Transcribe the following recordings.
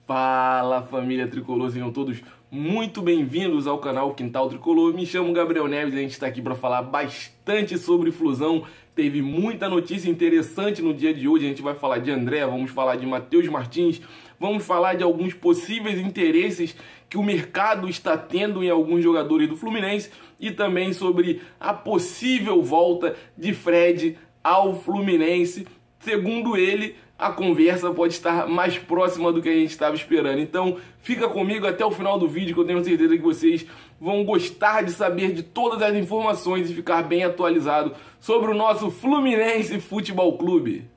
Fala, família Tricolor, sejam todos muito bem-vindos ao canal Quintal Tricolor. Me chamo Gabriel Neves e a gente está aqui para falar bastante sobre Flusão. Teve muita notícia interessante no dia de hoje. A gente vai falar de André, vamos falar de Matheus Martins, vamos falar de alguns possíveis interesses que o mercado está tendo em alguns jogadores do Fluminense e também sobre a possível volta de Fred ao Fluminense. Segundo ele, a conversa pode estar mais próxima do que a gente estava esperando. Então, fica comigo até o final do vídeo, que eu tenho certeza que vocês vão gostar de saber de todas as informações e ficar bem atualizado sobre o nosso Fluminense Futebol Clube.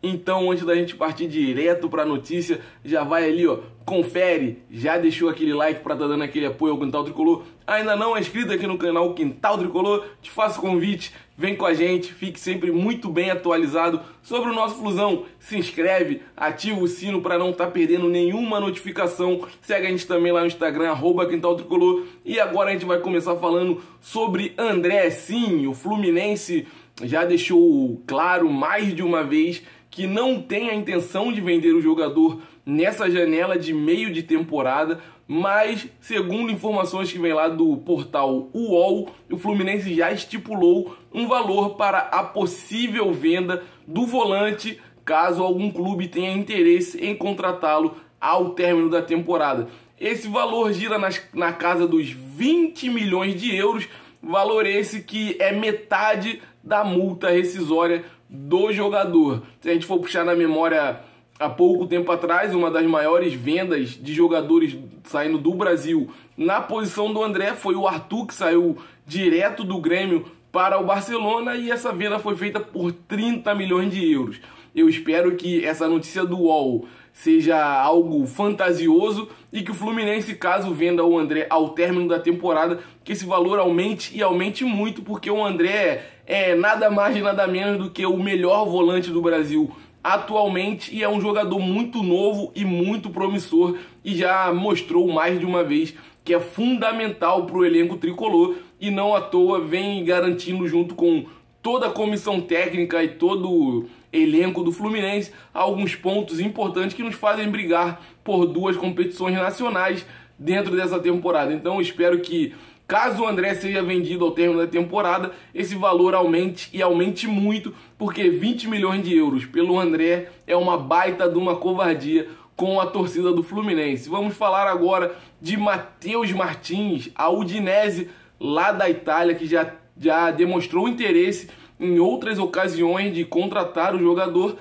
Então, antes da gente partir direto para a notícia, já vai ali, ó, confere, já deixou aquele like para estar dando aquele apoio ao Quintal Tricolor. Ainda não é inscrito aqui no canal Quintal Tricolor, te faço convite, vem com a gente, fique sempre muito bem atualizado sobre o nosso Flusão. Se inscreve, ativa o sino para não estar perdendo nenhuma notificação. Segue a gente também lá no Instagram, @Quintal Tricolor. E agora a gente vai começar falando sobre André. Sim, o Fluminense já deixou claro mais de uma vez que não tem a intenção de vender o jogador nessa janela de meio de temporada, mas, segundo informações que vem lá do portal UOL, o Fluminense já estipulou um valor para a possível venda do volante, caso algum clube tenha interesse em contratá-lo ao término da temporada. Esse valor gira na casa dos 20 milhões de euros, valor esse que é metade da multa rescisória do jogador. Se a gente for puxar na memória, há pouco tempo atrás, uma das maiores vendas de jogadores saindo do Brasil na posição do André foi o Arthur, que saiu direto do Grêmio para o Barcelona, e essa venda foi feita por 30 milhões de euros. Eu espero que essa notícia do UOL seja algo fantasioso e que o Fluminense, caso venda o André ao término da temporada, que esse valor aumente e aumente muito, porque o André é nada mais e nada menos do que o melhor volante do Brasil atualmente e é um jogador muito novo e muito promissor e já mostrou mais de uma vez que é fundamental para o elenco tricolor e não à toa vem garantindo junto com toda a comissão técnica e todo o elenco do Fluminense alguns pontos importantes que nos fazem brigar por duas competições nacionais dentro dessa temporada. Então eu espero que, caso o André seja vendido ao término da temporada, esse valor aumente e aumente muito, porque 20 milhões de euros pelo André é uma baita de uma covardia com a torcida do Fluminense. Vamos falar agora de Matheus Martins, a Udinese lá da Itália, que já demonstrou interesse em outras ocasiões de contratar o jogador,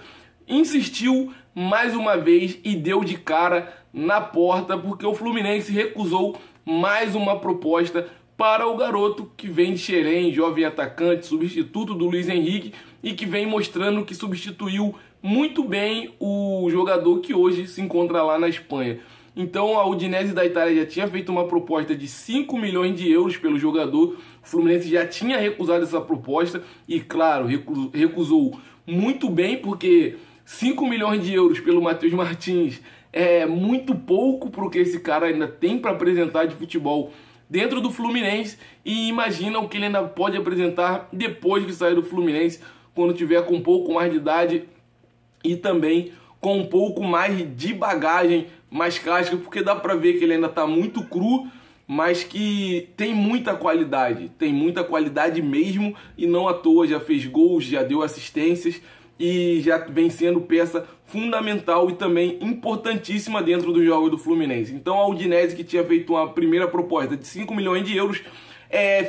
insistiu mais uma vez e deu de cara na porta, porque o Fluminense recusou mais uma proposta para o garoto que vem de Xerém, jovem atacante, substituto do Luiz Henrique, e que vem mostrando que substituiu muito bem o jogador que hoje se encontra lá na Espanha. Então a Udinese da Itália já tinha feito uma proposta de 5 milhões de euros pelo jogador, o Fluminense já tinha recusado essa proposta e, claro, recusou muito bem, porque 5 milhões de euros pelo Matheus Martins é muito pouco para o que esse cara ainda tem para apresentar de futebol dentro do Fluminense, e imagina o que ele ainda pode apresentar depois de sair do Fluminense, quando tiver com um pouco mais de idade e também com um pouco mais de bagagem, mais casca, porque dá pra ver que ele ainda tá muito cru, mas que tem muita qualidade mesmo, e não à toa já fez gols, já deu assistências e já vem sendo peça fundamental e também importantíssima dentro do jogo do Fluminense. Então a Udinese, que tinha feito uma primeira proposta de 5 milhões de euros,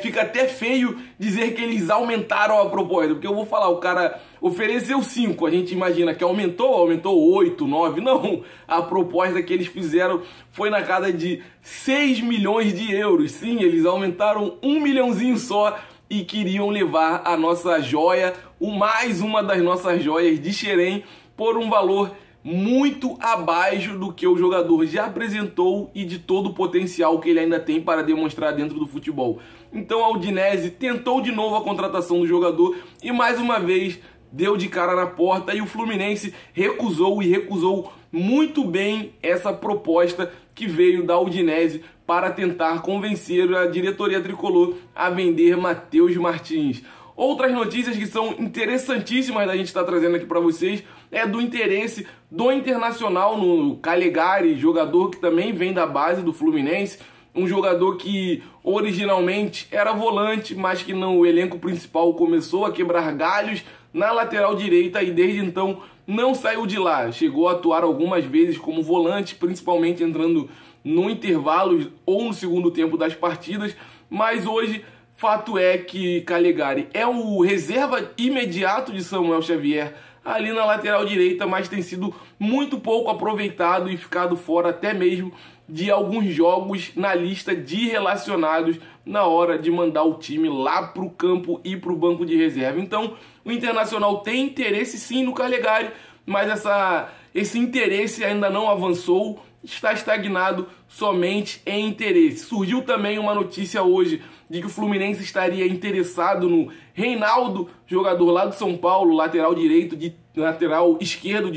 fica até feio dizer que eles aumentaram a proposta, porque eu vou falar, o cara ofereceu 5, a gente imagina que aumentou 8, 9, não, a proposta que eles fizeram foi na casa de 6 milhões de euros, sim, eles aumentaram 1 milhãozinho só e queriam levar a nossa joia, mais uma das nossas joias de Xerém, por um valor muito abaixo do que o jogador já apresentou e de todo o potencial que ele ainda tem para demonstrar dentro do futebol. Então a Udinese tentou de novo a contratação do jogador e mais uma vez deu de cara na porta, e o Fluminense recusou, e recusou muito bem essa proposta que veio da Udinese para tentar convencer a diretoria tricolor a vender Matheus Martins. Outras notícias que são interessantíssimas da gente estar trazendo aqui para vocês é do interesse do Internacional no Calegari, jogador que também vem da base do Fluminense, um jogador que originalmente era volante, mas que no elenco principal começou a quebrar galhos na lateral direita e desde então não saiu de lá. Chegou a atuar algumas vezes como volante, principalmente entrando no intervalo ou no segundo tempo das partidas, mas hoje fato é que Calegari é o reserva imediato de Samuel Xavier ali na lateral direita, mas tem sido muito pouco aproveitado e ficado fora até mesmo de alguns jogos na lista de relacionados na hora de mandar o time lá para o campo e para o banco de reserva. Então o Internacional tem interesse sim no Calegari, mas esse interesse ainda não avançou, está estagnado somente em interesse. Surgiu também uma notícia hoje de que o Fluminense estaria interessado no Reinaldo, jogador lá do São Paulo, lateral esquerdo,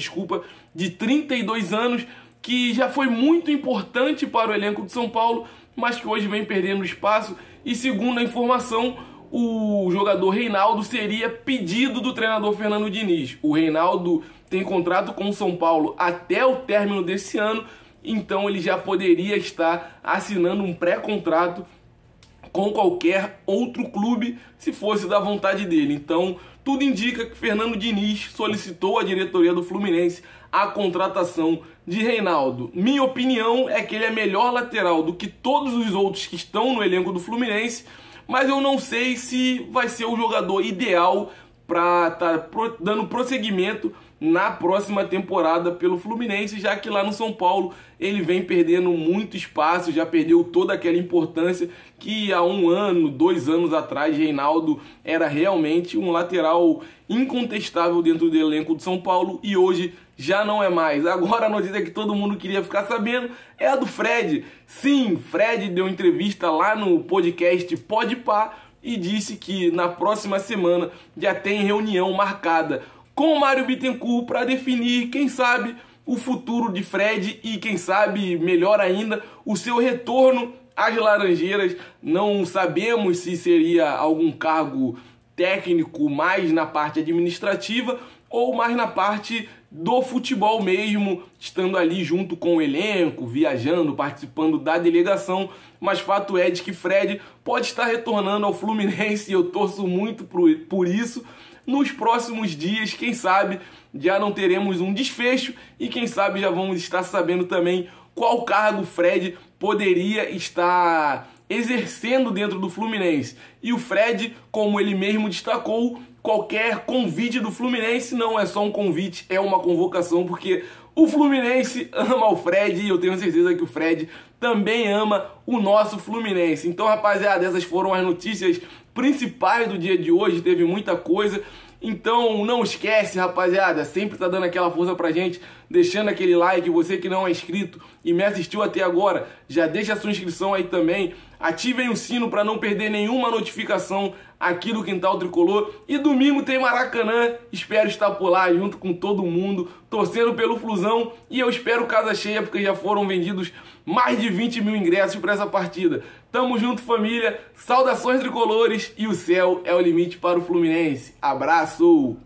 de 32 anos, que já foi muito importante para o elenco do São Paulo, mas que hoje vem perdendo espaço. E segundo a informação, o jogador Reinaldo seria pedido do treinador Fernando Diniz. O Reinaldo tem contrato com o São Paulo até o término desse ano, então ele já poderia estar assinando um pré-contrato com qualquer outro clube, se fosse da vontade dele. Então, tudo indica que Fernando Diniz solicitou à diretoria do Fluminense a contratação de Reinaldo. Minha opinião é que ele é melhor lateral do que todos os outros que estão no elenco do Fluminense, mas eu não sei se vai ser o jogador ideal para estar dando prosseguimento na próxima temporada pelo Fluminense, já que lá no São Paulo ele vem perdendo muito espaço, já perdeu toda aquela importância que há 1 ano, 2 anos atrás, Reinaldo era realmente um lateral incontestável dentro do elenco do São Paulo e hoje já não é mais. Agora a notícia que todo mundo queria ficar sabendo é a do Fred. Sim, Fred deu entrevista lá no podcast Podpah e disse que na próxima semana já tem reunião marcada com o Mário Bittencourt para definir, quem sabe, o futuro de Fred e, quem sabe, melhor ainda, o seu retorno às Laranjeiras. Não sabemos se seria algum cargo técnico mais na parte administrativa ou mais na parte do futebol mesmo, estando ali junto com o elenco, viajando, participando da delegação, mas fato é de que Fred pode estar retornando ao Fluminense e eu torço muito por isso. Nos próximos dias, quem sabe, já não teremos um desfecho e quem sabe já vamos estar sabendo também qual cargo Fred poderia estar exercendo dentro do Fluminense. E o Fred, como ele mesmo destacou, qualquer convite do Fluminense não é só um convite, é uma convocação, porque o Fluminense ama o Fred e eu tenho certeza que o Fred também ama o nosso Fluminense. Então, rapaziada, essas foram as notícias principais do dia de hoje, teve muita coisa. Então não esquece, rapaziada, sempre tá dando aquela força pra gente, deixando aquele like. Você que não é inscrito e me assistiu até agora, já deixa a sua inscrição aí também. Ativem o sino para não perder nenhuma notificação aqui do Quintal Tricolor. E domingo tem Maracanã, espero estar por lá junto com todo mundo, torcendo pelo Flusão. E eu espero casa cheia, porque já foram vendidos mais de 20 mil ingressos para essa partida. Tamo junto, família, saudações tricolores e o céu é o limite para o Fluminense. Abraço!